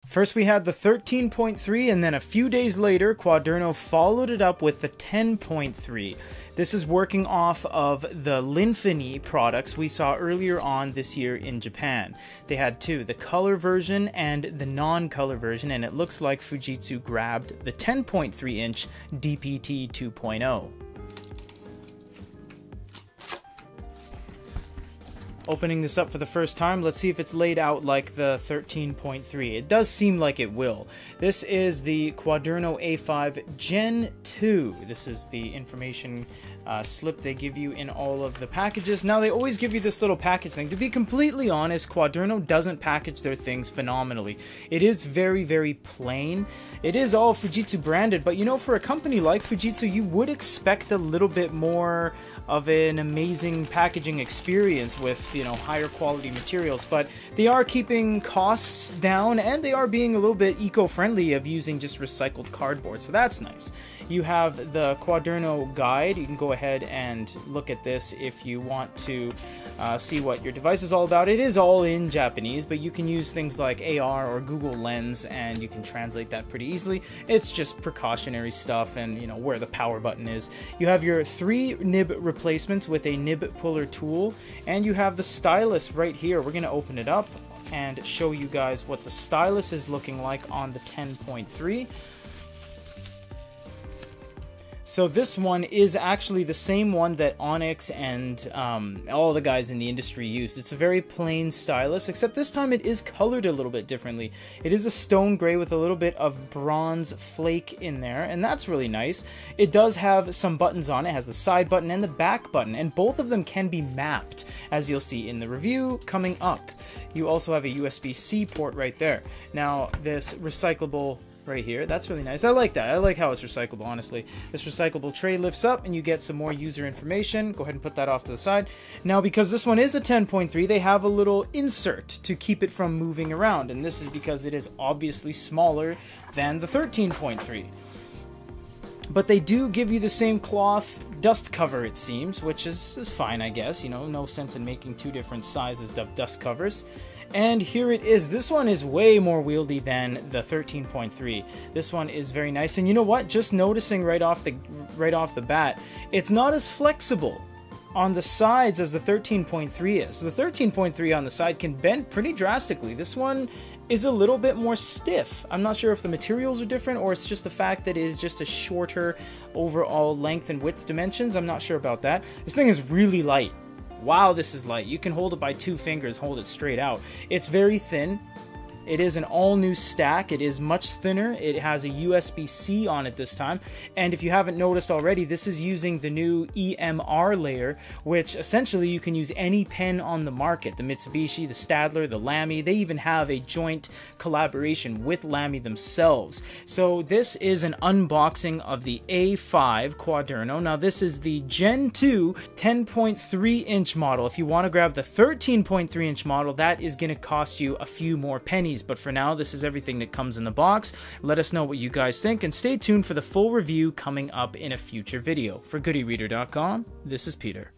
First we had the 13.3, and then a few days later, Quaderno followed it up with the 10.3. This is working off of the Linfini products we saw earlier on this year in Japan. They had two, the color version and the non-color version, and it looks like Fujitsu grabbed the 10.3 inch DPT 2.0. Opening this up for the first time, let's see if it's laid out like the 13.3. It does seem like it will. This is the Quaderno A5 Gen 2. This is the information slip they give you in all of the packages. Now, they always give you this little package thing. To be completely honest, Quaderno doesn't package their things phenomenally. It is very, very plain. It is all Fujitsu branded, but you know, for a company like Fujitsu, you would expect a little bit more of an amazing packaging experience with, you know, higher quality materials, but they are keeping costs down and they are being a little bit eco-friendly of using just recycled cardboard, so that's nice. You have the Quaderno guide. You can go ahead and look at this if you want to see what your device is all about. It is all in Japanese, but you can use things like AR or Google Lens and you can translate that pretty easily. It's just precautionary stuff and, you know, where the power button is. You have your 3 nib replacements with a nib puller tool, and you have the stylus right here. We're going to open it up and show you guys what the stylus is looking like on the 10.3. So this one is actually the same one that Onyx and all the guys in the industry use. It's a very plain stylus, except this time it is colored a little bit differently. It is a stone gray with a little bit of bronze flake in there, and that's really nice. It does have some buttons on it. It has the side button and the back button, and both of them can be mapped, as you'll see in the review coming up. You also have a USB-C port right there. Now, this recyclable right here, that's really nice. I like that. I like how it's recyclable, honestly. This recyclable tray lifts up and you get some more user information. Go ahead and put that off to the side. Now, because this one is a 10.3, they have a little insert to keep it from moving around, and this is because it is obviously smaller than the 13.3. But they do give you the same cloth dust cover, it seems, which is fine, I guess. You know, no sense in making two different sizes of dust covers. And here it is. This one is way more wieldy than the 13.3. This one is very nice. And you know what? Just noticing right off the bat, it's not as flexible on the sides as the 13.3 is. So the 13.3 on the side can bend pretty drastically. This one is a little bit more stiff. I'm not sure if the materials are different or it's just the fact that it is just a shorter overall length and width dimensions. I'm not sure about that. This thing is really light. Wow, this is light. You can hold it by 2 fingers, hold it straight out. It's very thin. It is an all-new stack. It is much thinner. It has a USB-C on it this time. And if you haven't noticed already, this is using the new EMR layer, which essentially you can use any pen on the market. The Mitsubishi, the Stadler, the Lamy, they even have a joint collaboration with Lamy themselves. So this is an unboxing of the A5 Quaderno. Now this is the Gen 2 10.3 inch model. If you want to grab the 13.3 inch model, that is going to cost you a few more pennies. But for now, this is everything that comes in the box. Let us know what you guys think, and stay tuned for the full review coming up in a future video. For GoodyReader.com, this is Peter.